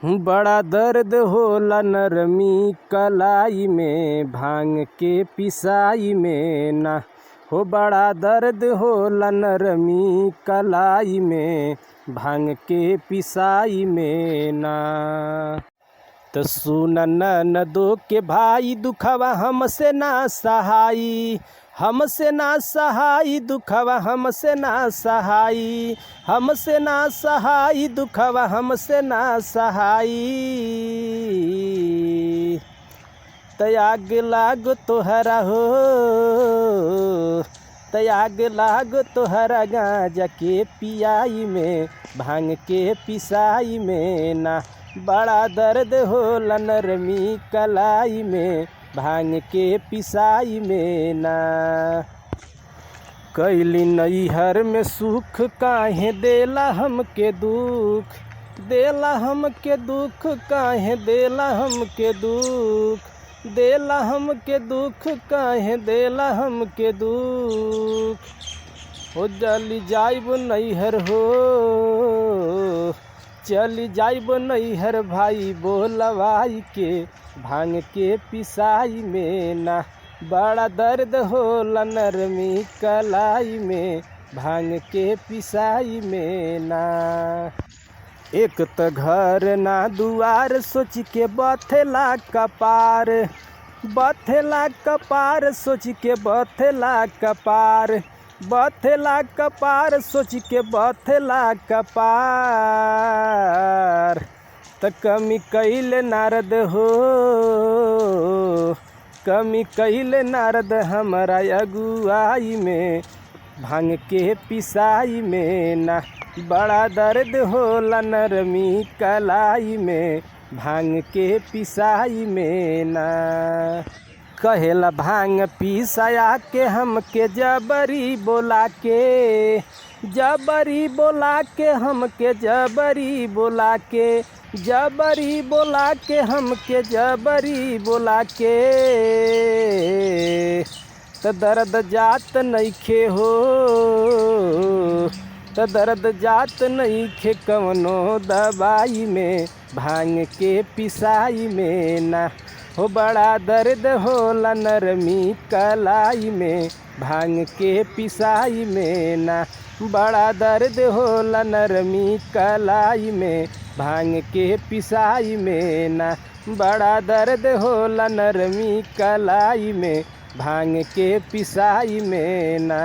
बड़ा दर्द होला नरमी कलाई में, भांग के पिसाई में ना। हो बड़ा दर्द होला नरमी कलाई में, भांग के पिसाई में ना। तो सुन ननदो के भाई दुखवा हमसे ना सहाई, हमसे ना सहाई दुखवा हमसे ना सहाई, हमसे ना सहाई दुखवा हमसे ना सहाई। त्याग लाग तोहरा हो, त्याग लाग तोहरा गांजा के पियाई में, भांग के पिसाई में ना। बड़ा दर्द होला नरमी कलाई में, भांग के पिसाई में ना। कैली नैहर में सुख काहे देला हमके दुख, देला हमके दुख काहे देला हमके दुख, देला हमके दुख काहे देला हमके दुख। हो जली जाइब नैहर हो, चली जाइब नैहर भाई बोलवाई के, भांग के पिसाई में ना। बड़ा दर्द होला नरमी कलाई में, भांग के पिसाई में ना। एक त घर ना दुआर सोच के बथेला कपार, बथेला कपार सोच के बथेला कपार, बथेला कपार सोच के बथेला कपार। त कमी कैले नारद हो, कमी कैले नारद हमारा अगुआई में, भांग के पिसाई में ना। बड़ा दर्द होला नरमी कलाई में, भांग के पिसाई में ना। कहेला भांग पिसाया के हमके जबरी बोला के, जबरी बोला के हमके जबरी बोला के, जबरी बोला के हमके जबरी बोला के। त दर्द जात नइखे हो, त दर्द जात नइखे कवनो दवाई में, भांग के पिसाई में ना। हो बड़ा दर्द होला नरमी कलाई में, भांग के पिसाई में ना। बड़ा दर्द होला नरमी कलाई में, भांग के पिसाई में ना। बड़ा दर्द होला नरमी कलाई में, भांग के पिसाई में ना।